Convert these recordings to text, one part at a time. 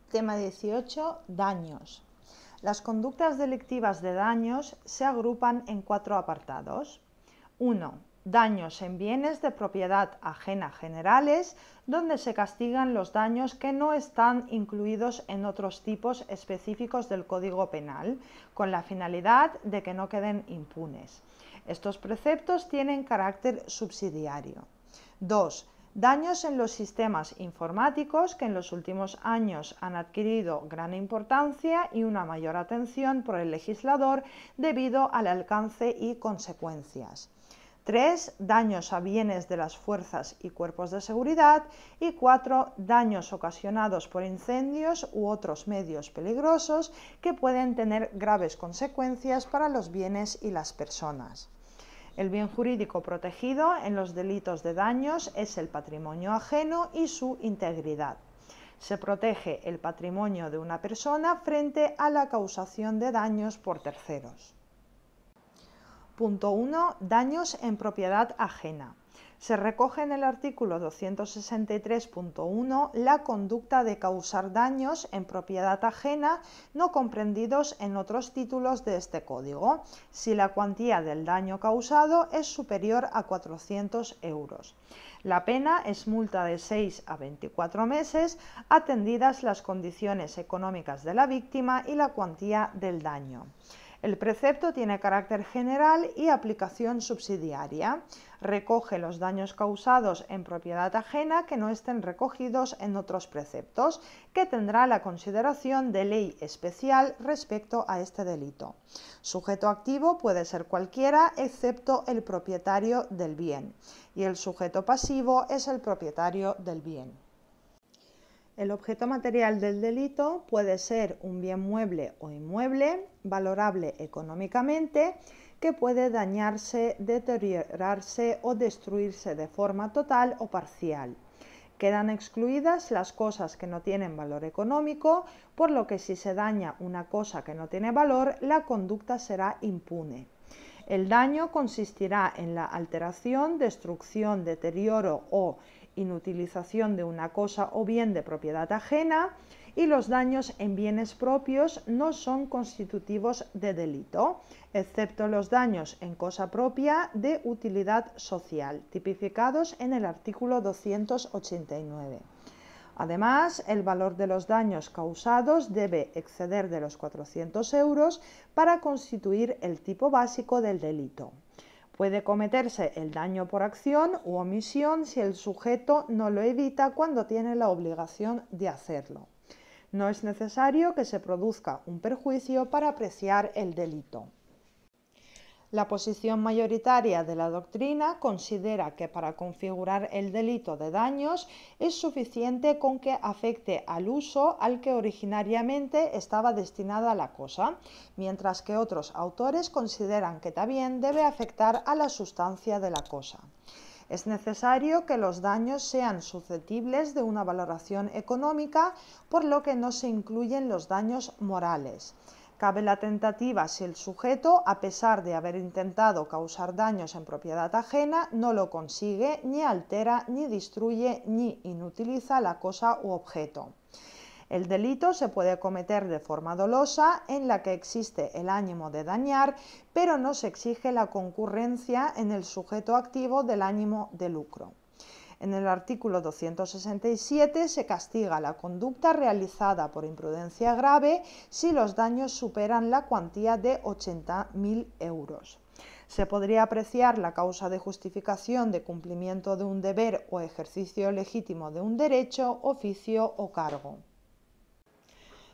Tema 18. Daños. Las conductas delictivas de daños se agrupan en 4 apartados. 1. Daños en bienes de propiedad ajena generales, donde se castigan los daños que no están incluidos en otros tipos específicos del Código Penal, con la finalidad de que no queden impunes. Estos preceptos tienen carácter subsidiario. 2. Daños en los sistemas informáticos, que en los últimos años han adquirido gran importancia y una mayor atención por el legislador debido al alcance y consecuencias. 3. Daños a bienes de las fuerzas y cuerpos de seguridad. Y 4. Daños ocasionados por incendios u otros medios peligrosos que pueden tener graves consecuencias para los bienes y las personas. El bien jurídico protegido en los delitos de daños es el patrimonio ajeno y su integridad. Se protege el patrimonio de una persona frente a la causación de daños por terceros. Punto 1. Daños en propiedad ajena. Se recoge en el artículo 263.1 la conducta de causar daños en propiedad ajena no comprendidos en otros títulos de este Código, si la cuantía del daño causado es superior a 400 euros. La pena es multa de 6 a 24 meses, atendidas las condiciones económicas de la víctima y la cuantía del daño. El precepto tiene carácter general y aplicación subsidiaria. Recoge los daños causados en propiedad ajena que no estén recogidos en otros preceptos, que tendrá la consideración de ley especial respecto a este delito. Sujeto activo puede ser cualquiera excepto el propietario del bien, y el sujeto pasivo es el propietario del bien. El objeto material del delito puede ser un bien mueble o inmueble, valorable económicamente, que puede dañarse, deteriorarse o destruirse de forma total o parcial. Quedan excluidas las cosas que no tienen valor económico, por lo que si se daña una cosa que no tiene valor, la conducta será impune. El daño consistirá en la alteración, destrucción, deterioro o inutilización de una cosa o bien de propiedad ajena, y los daños en bienes propios no son constitutivos de delito, excepto los daños en cosa propia de utilidad social, tipificados en el artículo 289. Además, el valor de los daños causados debe exceder de los 400 euros para constituir el tipo básico del delito. Puede cometerse el daño por acción u omisión si el sujeto no lo evita cuando tiene la obligación de hacerlo. No es necesario que se produzca un perjuicio para apreciar el delito. La posición mayoritaria de la doctrina considera que para configurar el delito de daños es suficiente con que afecte al uso al que originariamente estaba destinada la cosa, mientras que otros autores consideran que también debe afectar a la sustancia de la cosa. Es necesario que los daños sean susceptibles de una valoración económica, por lo que no se incluyen los daños morales. Cabe la tentativa si el sujeto, a pesar de haber intentado causar daños en propiedad ajena, no lo consigue, ni altera, ni destruye, ni inutiliza la cosa u objeto. El delito se puede cometer de forma dolosa, en la que existe el ánimo de dañar, pero no se exige la concurrencia en el sujeto activo del ánimo de lucro. En el artículo 267 se castiga la conducta realizada por imprudencia grave si los daños superan la cuantía de 80.000 euros. Se podría apreciar la causa de justificación de cumplimiento de un deber o ejercicio legítimo de un derecho, oficio o cargo.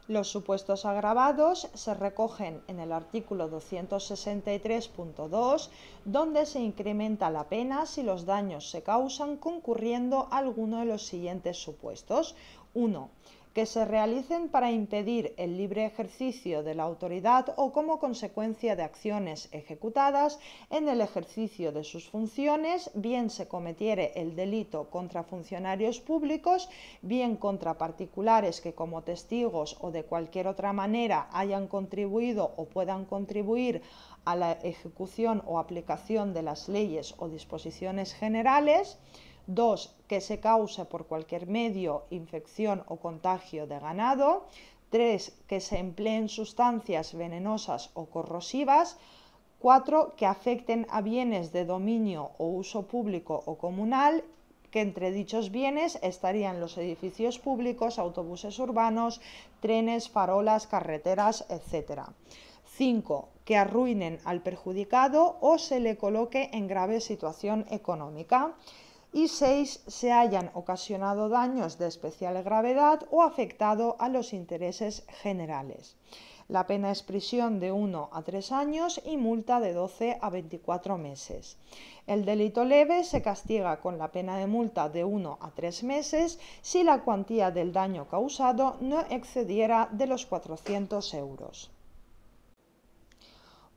Los supuestos agravados se recogen en el artículo 263.2, donde se incrementa la pena si los daños se causan concurriendo alguno de los siguientes supuestos. 1. Que se realicen para impedir el libre ejercicio de la autoridad o como consecuencia de acciones ejecutadas en el ejercicio de sus funciones, bien se cometiere el delito contra funcionarios públicos, bien contra particulares que como testigos o de cualquier otra manera hayan contribuido o puedan contribuir a la ejecución o aplicación de las leyes o disposiciones generales. 2, que se cause por cualquier medio infección o contagio de ganado. 3, que se empleen sustancias venenosas o corrosivas. 4, que afecten a bienes de dominio o uso público o comunal, que entre dichos bienes estarían los edificios públicos, autobuses urbanos, trenes, farolas, carreteras, etc. 5, que arruinen al perjudicado o se le coloque en grave situación económica. Y 6, se hayan ocasionado daños de especial gravedad o afectado a los intereses generales. La pena es prisión de 1 a 3 años y multa de 12 a 24 meses. El delito leve se castiga con la pena de multa de 1 a 3 meses si la cuantía del daño causado no excediera de los 400 euros.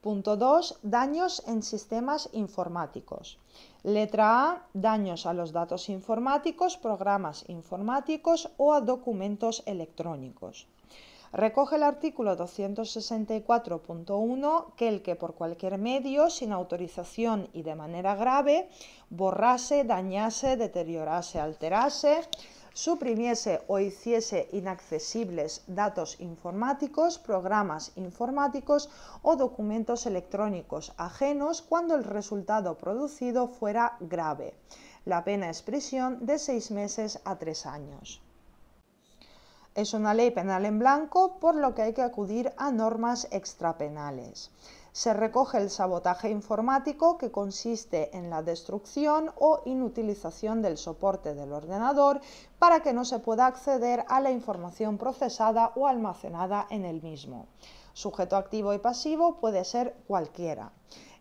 Punto 2. Daños en sistemas informáticos. Letra A. Daños a los datos informáticos, programas informáticos o a documentos electrónicos. Recoge el artículo 264.1 que el que por cualquier medio, sin autorización y de manera grave, borrase, dañase, deteriorase, alterase, suprimiese o hiciese inaccesibles datos informáticos, programas informáticos o documentos electrónicos ajenos cuando el resultado producido fuera grave. La pena es prisión de 6 meses a 3 años. Es una ley penal en blanco, por lo que hay que acudir a normas extrapenales. Se recoge el sabotaje informático, que consiste en la destrucción o inutilización del soporte del ordenador para que no se pueda acceder a la información procesada o almacenada en el mismo. Sujeto activo y pasivo puede ser cualquiera.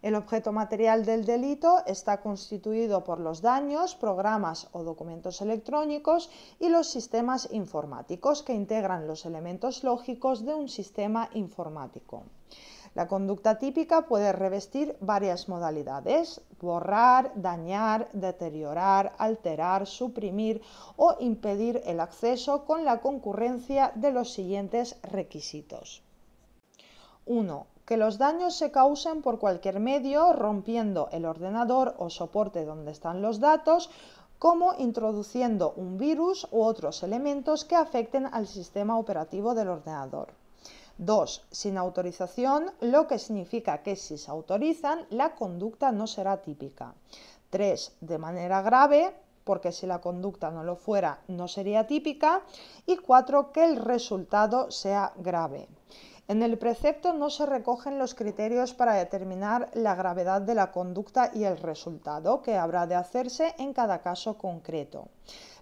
El objeto material del delito está constituido por los daños, programas o documentos electrónicos y los sistemas informáticos que integran los elementos lógicos de un sistema informático. La conducta típica puede revestir varias modalidades: borrar, dañar, deteriorar, alterar, suprimir o impedir el acceso con la concurrencia de los siguientes requisitos. 1. Que los daños se causen por cualquier medio, rompiendo el ordenador o soporte donde están los datos, como introduciendo un virus u otros elementos que afecten al sistema operativo del ordenador. 2. Sin autorización, lo que significa que si se autorizan, la conducta no será típica. 3. De manera grave, porque si la conducta no lo fuera, no sería típica. Y 4. Que el resultado sea grave. En el precepto no se recogen los criterios para determinar la gravedad de la conducta y el resultado, que habrá de hacerse en cada caso concreto.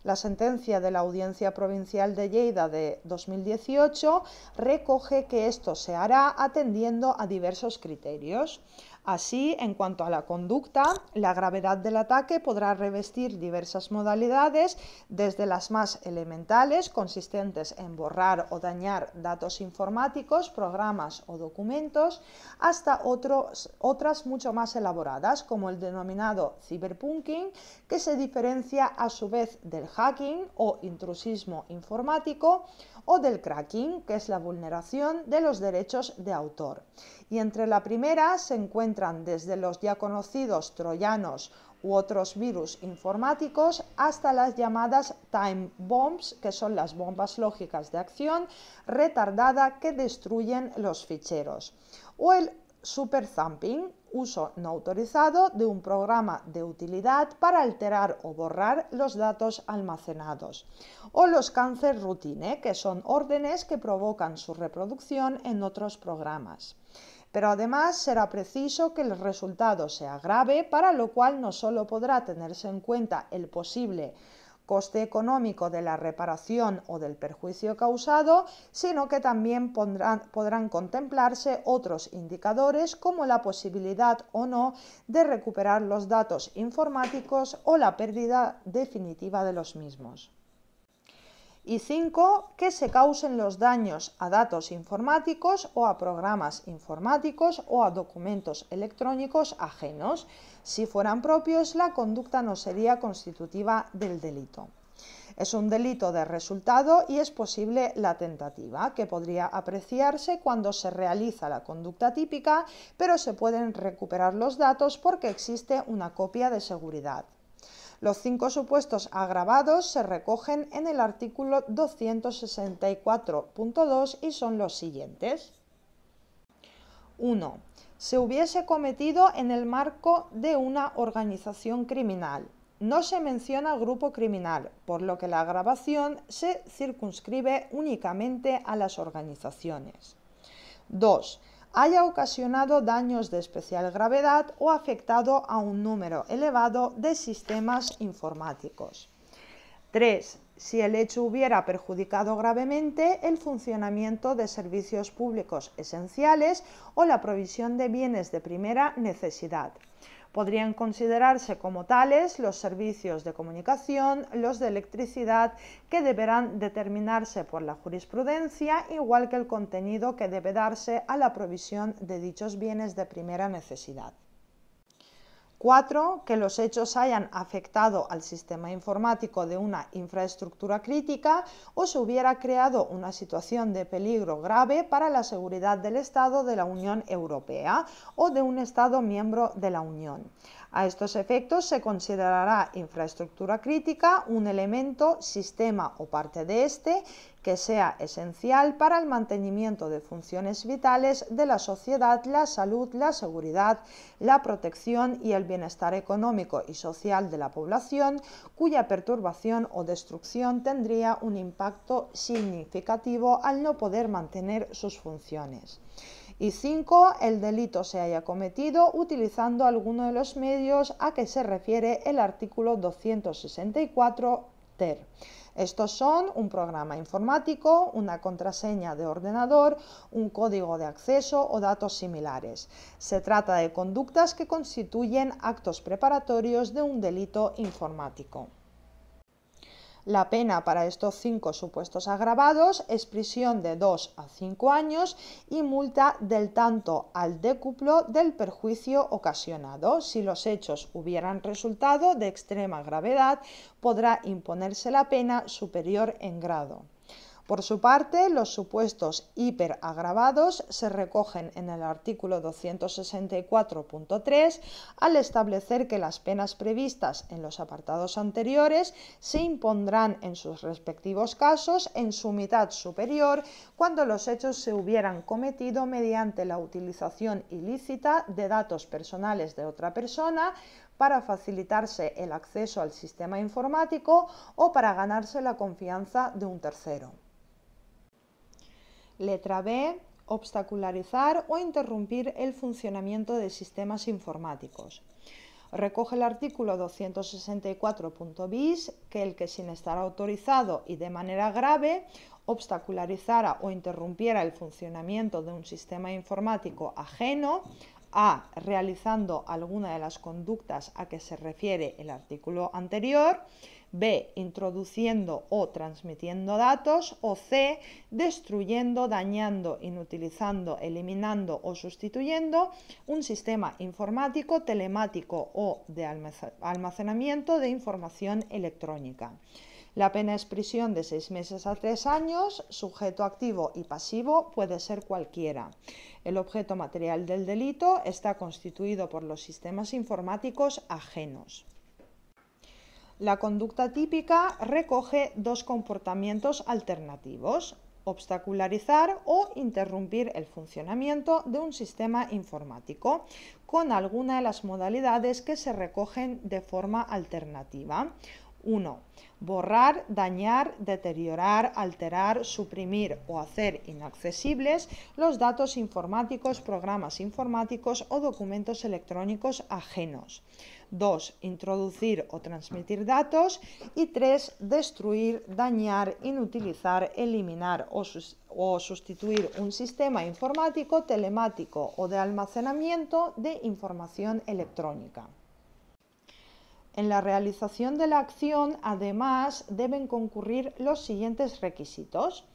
La sentencia de la Audiencia Provincial de Lleida de 2018 recoge que esto se hará atendiendo a diversos criterios. Así, en cuanto a la conducta, la gravedad del ataque podrá revestir diversas modalidades, desde las más elementales, consistentes en borrar o dañar datos informáticos, programas o documentos, hasta otras mucho más elaboradas, como el denominado cyberpunking, que se diferencia a su vez del hacking o intrusismo informático, o del cracking, que es la vulneración de los derechos de autor. Y entre la primera se encuentran desde los ya conocidos troyanos u otros virus informáticos hasta las llamadas time bombs, que son las bombas lógicas de acción retardada que destruyen los ficheros, o el super thumping, uso no autorizado de un programa de utilidad para alterar o borrar los datos almacenados, o los cancel routine, que son órdenes que provocan su reproducción en otros programas. Pero además será preciso que el resultado sea grave, para lo cual no solo podrá tenerse en cuenta el posible coste económico de la reparación o del perjuicio causado, sino que también podrán contemplarse otros indicadores, como la posibilidad o no de recuperar los datos informáticos o la pérdida definitiva de los mismos. Y 5. Que se causen los daños a datos informáticos o a programas informáticos o a documentos electrónicos ajenos. Si fueran propios, la conducta no sería constitutiva del delito. Es un delito de resultado y es posible la tentativa, que podría apreciarse cuando se realiza la conducta típica, pero se pueden recuperar los datos porque existe una copia de seguridad. Los 5 supuestos agravados se recogen en el artículo 264.2 y son los siguientes. 1. Se hubiese cometido en el marco de una organización criminal. No se menciona grupo criminal, por lo que la agravación se circunscribe únicamente a las organizaciones. 2. Haya ocasionado daños de especial gravedad o afectado a un número elevado de sistemas informáticos. 3. Si el hecho hubiera perjudicado gravemente el funcionamiento de servicios públicos esenciales o la provisión de bienes de primera necesidad. Podrían considerarse como tales los servicios de comunicación, los de electricidad, que deberán determinarse por la jurisprudencia, igual que el contenido que debe darse a la provisión de dichos bienes de primera necesidad. 4. Que los hechos hayan afectado al sistema informático de una infraestructura crítica o se hubiera creado una situación de peligro grave para la seguridad del Estado de la Unión Europea o de un Estado miembro de la Unión. A estos efectos se considerará infraestructura crítica un elemento, sistema o parte de éste que sea esencial para el mantenimiento de funciones vitales de la sociedad, la salud, la seguridad, la protección y el bienestar económico y social de la población, cuya perturbación o destrucción tendría un impacto significativo al no poder mantener sus funciones. Y 5. El delito se haya cometido utilizando alguno de los medios a que se refiere el artículo 264 ter. Estos son un programa informático, una contraseña de ordenador, un código de acceso o datos similares. Se trata de conductas que constituyen actos preparatorios de un delito informático. La pena para estos 5 supuestos agravados es prisión de 2 a 5 años y multa del tanto al décuplo del perjuicio ocasionado. Si los hechos hubieran resultado de extrema gravedad, podrá imponerse la pena superior en grado. Por su parte, los supuestos hiperagravados se recogen en el artículo 264.3 al establecer que las penas previstas en los apartados anteriores se impondrán en sus respectivos casos en su mitad superior cuando los hechos se hubieran cometido mediante la utilización ilícita de datos personales de otra persona para facilitarse el acceso al sistema informático o para ganarse la confianza de un tercero. Letra B. Obstacularizar o interrumpir el funcionamiento de sistemas informáticos. Recoge el artículo 264.bis que el que sin estar autorizado y de manera grave obstacularizara o interrumpiera el funcionamiento de un sistema informático ajeno a. Realizando alguna de las conductas a que se refiere el artículo anterior, B. Introduciendo o transmitiendo datos, o C. Destruyendo, dañando, inutilizando, eliminando o sustituyendo un sistema informático, telemático o de almacenamiento de información electrónica. La pena es prisión de 6 meses a 3 años, sujeto activo y pasivo puede ser cualquiera. El objeto material del delito está constituido por los sistemas informáticos ajenos. La conducta típica recoge 2 comportamientos alternativos: obstacularizar o interrumpir el funcionamiento de un sistema informático, con alguna de las modalidades que se recogen de forma alternativa. 1. Borrar, dañar, deteriorar, alterar, suprimir o hacer inaccesibles los datos informáticos, programas informáticos o documentos electrónicos ajenos. 2. Introducir o transmitir datos. Y 3. Destruir, dañar, inutilizar, eliminar o sustituir un sistema informático, telemático o de almacenamiento de información electrónica. En la realización de la acción, además, deben concurrir los siguientes requisitos.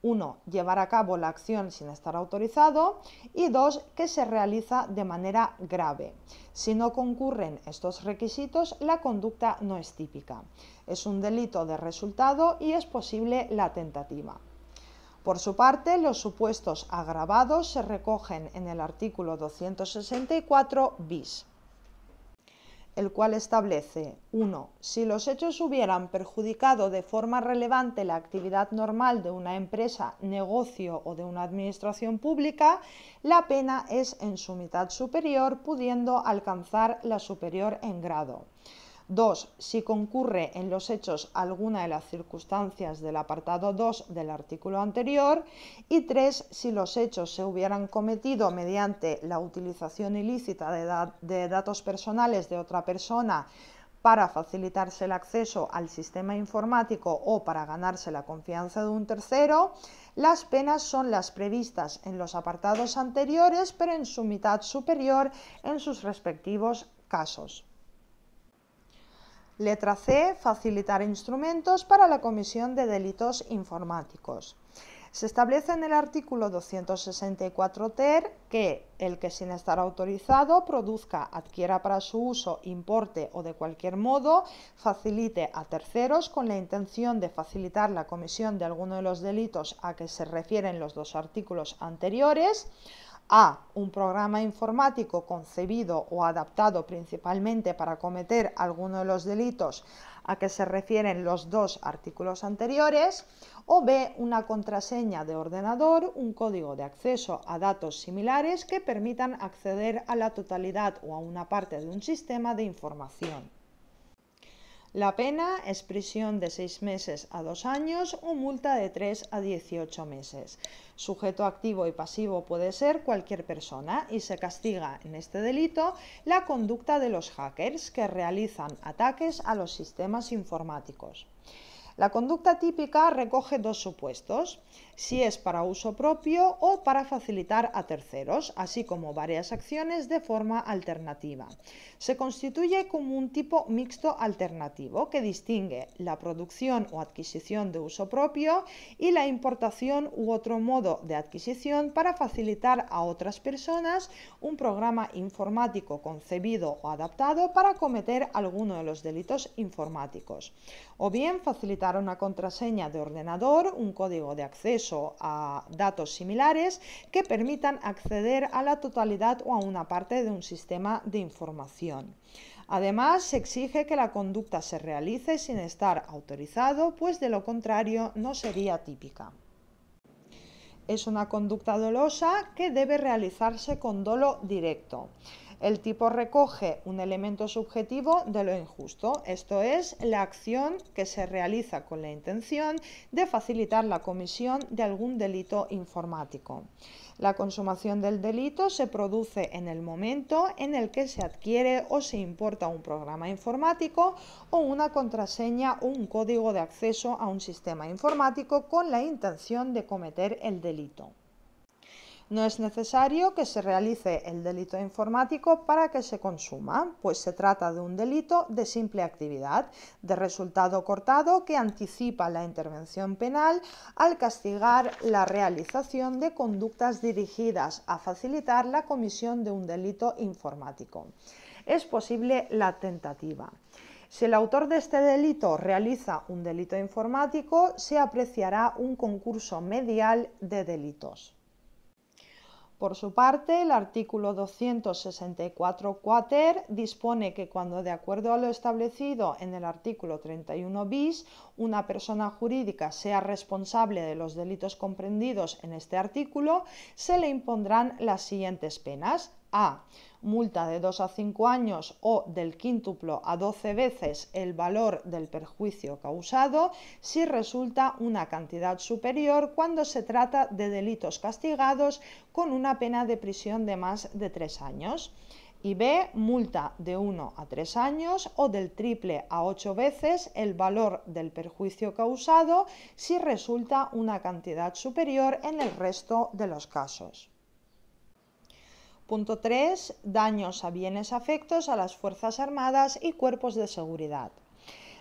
1. Llevar a cabo la acción sin estar autorizado. Y 2. Que se realiza de manera grave. Si no concurren estos requisitos, la conducta no es típica. Es un delito de resultado y es posible la tentativa. Por su parte, los supuestos agravados se recogen en el artículo 264 bis. el cual establece 1. Si los hechos hubieran perjudicado de forma relevante la actividad normal de una empresa, negocio o de una administración pública, la pena es en su mitad superior, pudiendo alcanzar la superior en grado. 2. Si concurre en los hechos alguna de las circunstancias del apartado 2 del artículo anterior. Y 3. Si los hechos se hubieran cometido mediante la utilización ilícita de datos personales de otra persona para facilitarse el acceso al sistema informático o para ganarse la confianza de un tercero. Las penas son las previstas en los apartados anteriores, pero en su mitad superior en sus respectivos casos. Letra C. Facilitar instrumentos para la comisión de delitos informáticos. Se establece en el artículo 264 ter que el que sin estar autorizado produzca, adquiera para su uso, importe o de cualquier modo facilite a terceros con la intención de facilitar la comisión de alguno de los delitos a que se refieren los dos artículos anteriores. A. Un programa informático concebido o adaptado principalmente para cometer alguno de los delitos a que se refieren los dos artículos anteriores. O B. Una contraseña de ordenador, un código de acceso a datos similares que permitan acceder a la totalidad o a una parte de un sistema de información. La pena es prisión de 6 meses a 2 años o multa de 3 a 18 meses. Sujeto activo y pasivo puede ser cualquier persona y se castiga en este delito la conducta de los hackers que realizan ataques a los sistemas informáticos. La conducta típica recoge dos supuestos, si es para uso propio o para facilitar a terceros, así como varias acciones de forma alternativa. Se constituye como un tipo mixto alternativo que distingue la producción o adquisición de uso propio y la importación u otro modo de adquisición para facilitar a otras personas un programa informático concebido o adaptado para cometer alguno de los delitos informáticos. O bien facilitar una contraseña de ordenador, un código de acceso a datos similares que permitan acceder a la totalidad o a una parte de un sistema de información. Además, se exige que la conducta se realice sin estar autorizado, pues de lo contrario no sería típica. Es una conducta dolosa que debe realizarse con dolo directo. El tipo recoge un elemento subjetivo de lo injusto, esto es, la acción que se realiza con la intención de facilitar la comisión de algún delito informático. La consumación del delito se produce en el momento en el que se adquiere o se importa un programa informático o una contraseña o un código de acceso a un sistema informático con la intención de cometer el delito. No es necesario que se realice el delito informático para que se consuma, pues se trata de un delito de simple actividad, de resultado cortado que anticipa la intervención penal al castigar la realización de conductas dirigidas a facilitar la comisión de un delito informático. Es posible la tentativa. Si el autor de este delito realiza un delito informático, se apreciará un concurso medial de delitos. Por su parte, el artículo 264 quater dispone que cuando, de acuerdo a lo establecido en el artículo 31 bis, una persona jurídica sea responsable de los delitos comprendidos en este artículo, se le impondrán las siguientes penas. A. Multa de 2 a 5 años o del quíntuplo a 12 veces el valor del perjuicio causado si resulta una cantidad superior cuando se trata de delitos castigados con una pena de prisión de más de 3 años. Y B. Multa de 1 a 3 años o del triple a 8 veces el valor del perjuicio causado si resulta una cantidad superior en el resto de los casos. Punto 3. Daños a bienes afectos a las Fuerzas Armadas y cuerpos de seguridad.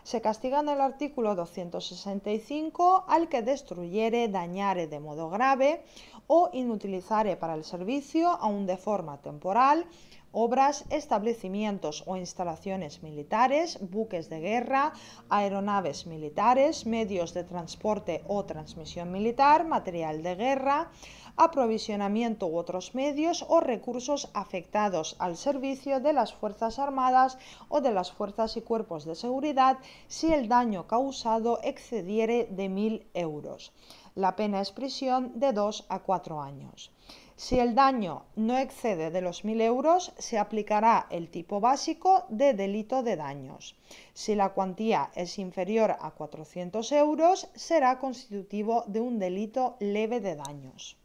Se castiga en el artículo 265 al que destruyere, dañare de modo grave o inutilizare para el servicio, aun de forma temporal, obras, establecimientos o instalaciones militares, buques de guerra, aeronaves militares, medios de transporte o transmisión militar, material de guerra, aprovisionamiento u otros medios o recursos afectados al servicio de las Fuerzas Armadas o de las fuerzas y cuerpos de seguridad si el daño causado excediere de 1.000 euros. La pena es prisión de 2 a 4 años. Si el daño no excede de los 1.000 euros, se aplicará el tipo básico de delito de daños. Si la cuantía es inferior a 400 euros, será constitutivo de un delito leve de daños.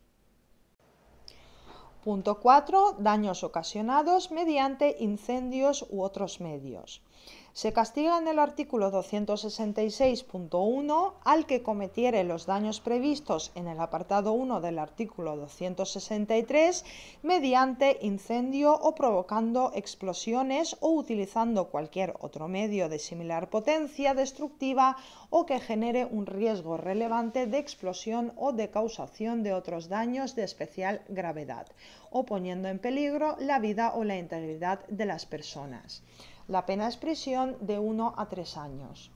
Punto 4. Daños ocasionados mediante incendios u otros medios. Se castiga en el artículo 266.1 al que cometiere los daños previstos en el apartado 1 del artículo 263 mediante incendio o provocando explosiones o utilizando cualquier otro medio de similar potencia destructiva o que genere un riesgo relevante de explosión o de causación de otros daños de especial gravedad, o poniendo en peligro la vida o la integridad de las personas. La pena es prisión de 1 a 3 años.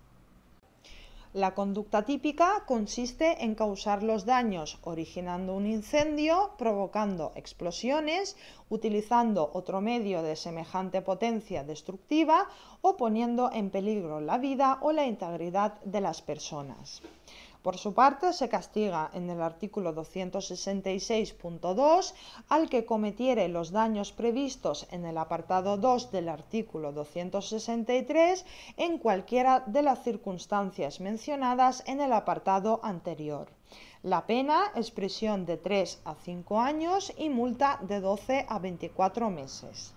La conducta típica consiste en causar los daños originando un incendio, provocando explosiones, utilizando otro medio de semejante potencia destructiva o poniendo en peligro la vida o la integridad de las personas. Por su parte, se castiga en el artículo 266.2 al que cometiere los daños previstos en el apartado 2 del artículo 263 en cualquiera de las circunstancias mencionadas en el apartado anterior. La pena es prisión de 3 a 5 años y multa de 12 a 24 meses.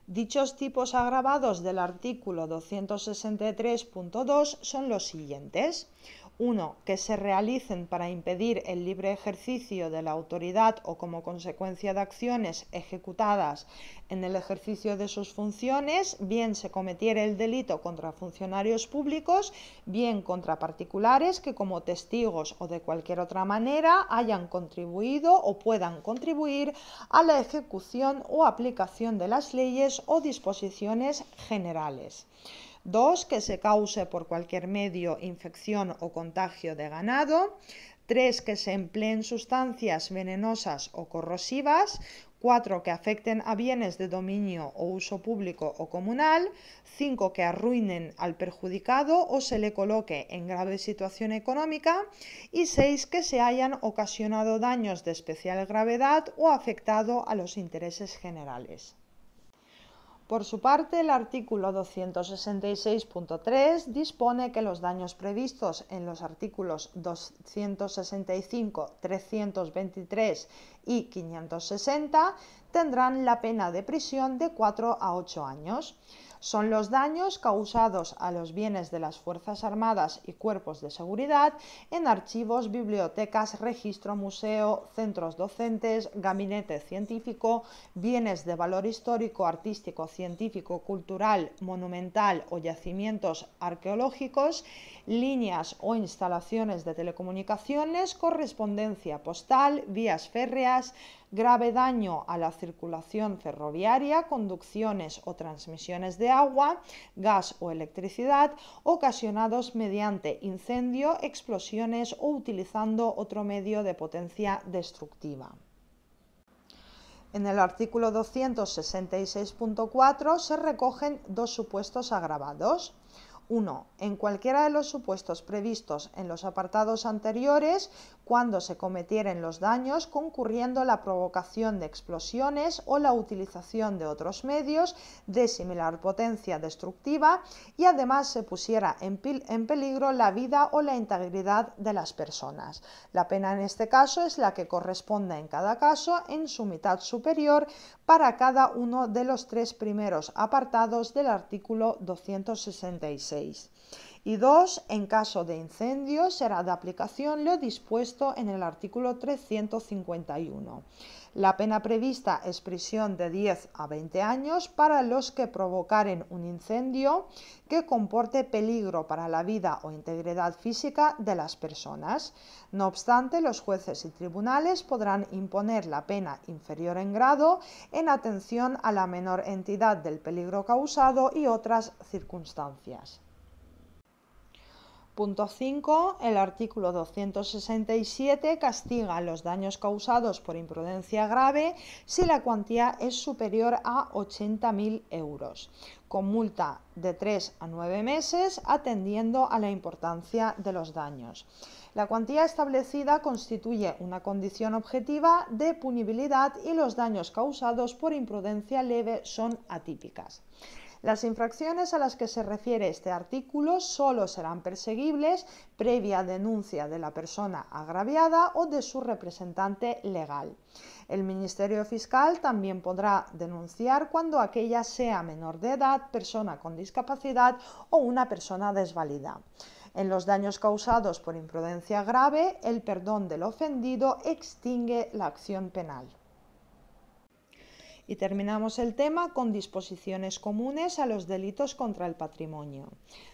Dichos tipos agravados del artículo 263.2 son los siguientes. 1. Que se realicen para impedir el libre ejercicio de la autoridad o como consecuencia de acciones ejecutadas en el ejercicio de sus funciones, bien se cometiere el delito contra funcionarios públicos, bien contra particulares que como testigos o de cualquier otra manera hayan contribuido o puedan contribuir a la ejecución o aplicación de las leyes o disposiciones generales. 2. Que se cause por cualquier medio infección o contagio de ganado. 3. Que se empleen sustancias venenosas o corrosivas. 4. Que afecten a bienes de dominio o uso público o comunal. 5. Que arruinen al perjudicado o se le coloque en grave situación económica. Y 6. Que se hayan ocasionado daños de especial gravedad o afectado a los intereses generales. Por su parte, el artículo 266.3 dispone que los daños previstos en los artículos 265, 323 y 560 tendrán la pena de prisión de 4 a 8 años. Son los daños causados a los bienes de las Fuerzas Armadas y cuerpos de seguridad en archivos, bibliotecas, registro, museo, centros docentes, gabinete científico, bienes de valor histórico, artístico, científico, cultural, monumental o yacimientos arqueológicos, líneas o instalaciones de telecomunicaciones, correspondencia postal, vías férreas, grave daño a la circulación ferroviaria, conducciones o transmisiones de agua, gas o electricidad, ocasionados mediante incendio, explosiones o utilizando otro medio de potencia destructiva. En el artículo 266.4 se recogen dos supuestos agravados. 1. En cualquiera de los supuestos previstos en los apartados anteriores, cuando se cometieren los daños concurriendo la provocación de explosiones o la utilización de otros medios de similar potencia destructiva y además se pusiera en peligro la vida o la integridad de las personas. La pena en este caso es la que corresponda en cada caso en su mitad superior para cada uno de los tres primeros apartados del artículo 266. Y 2. En caso de incendio será de aplicación lo dispuesto en el artículo 351. La pena prevista es prisión de 10 a 20 años para los que provocaren un incendio que comporte peligro para la vida o integridad física de las personas. No obstante, los jueces y tribunales podrán imponer la pena inferior en grado en atención a la menor entidad del peligro causado y otras circunstancias. Punto 5. El artículo 267 castiga los daños causados por imprudencia grave si la cuantía es superior a 80.000 euros, con multa de 3 a 9 meses, atendiendo a la importancia de los daños. La cuantía establecida constituye una condición objetiva de punibilidad y los daños causados por imprudencia leve son atípicas. Las infracciones a las que se refiere este artículo solo serán perseguibles previa denuncia de la persona agraviada o de su representante legal. El Ministerio Fiscal también podrá denunciar cuando aquella sea menor de edad, persona con discapacidad o una persona desvalida. En los daños causados por imprudencia grave, el perdón del ofendido extingue la acción penal. Y terminamos el tema con disposiciones comunes a los delitos contra el patrimonio.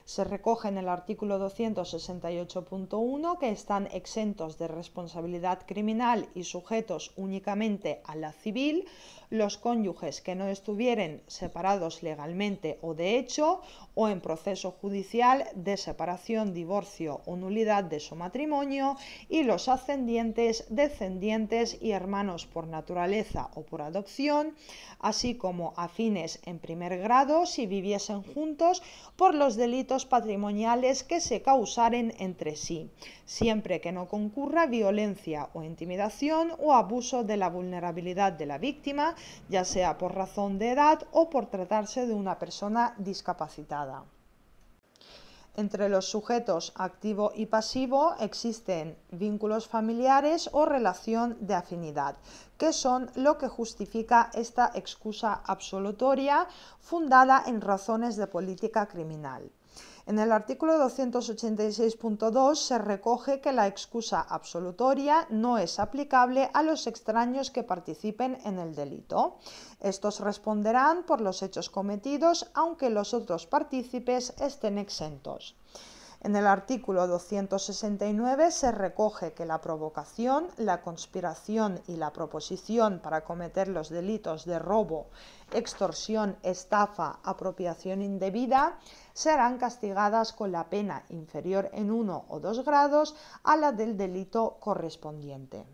Se recoge en el artículo 268.1 que están exentos de responsabilidad criminal y sujetos únicamente a la civil los cónyuges que no estuvieren separados legalmente o de hecho o en proceso judicial de separación, divorcio o nulidad de su matrimonio y los ascendientes, descendientes y hermanos por naturaleza o por adopción, así como afines en primer grado si viviesen juntos por los delitos patrimoniales que se causaren entre sí, siempre que no concurra violencia o intimidación o abuso de la vulnerabilidad de la víctima, ya sea por razón de edad o por tratarse de una persona discapacitada. Entre los sujetos activo y pasivo existen vínculos familiares o relación de afinidad, que son lo que justifica esta excusa absolutoria fundada en razones de política criminal. En el artículo 286.2 se recoge que la excusa absolutoria no es aplicable a los extraños que participen en el delito. Estos responderán por los hechos cometidos aunque los otros partícipes estén exentos. En el artículo 269 se recoge que la provocación, la conspiración y la proposición para cometer los delitos de robo, extorsión, estafa, apropiación indebida serán castigadas con la pena inferior en 1 o 2 grados a la del delito correspondiente.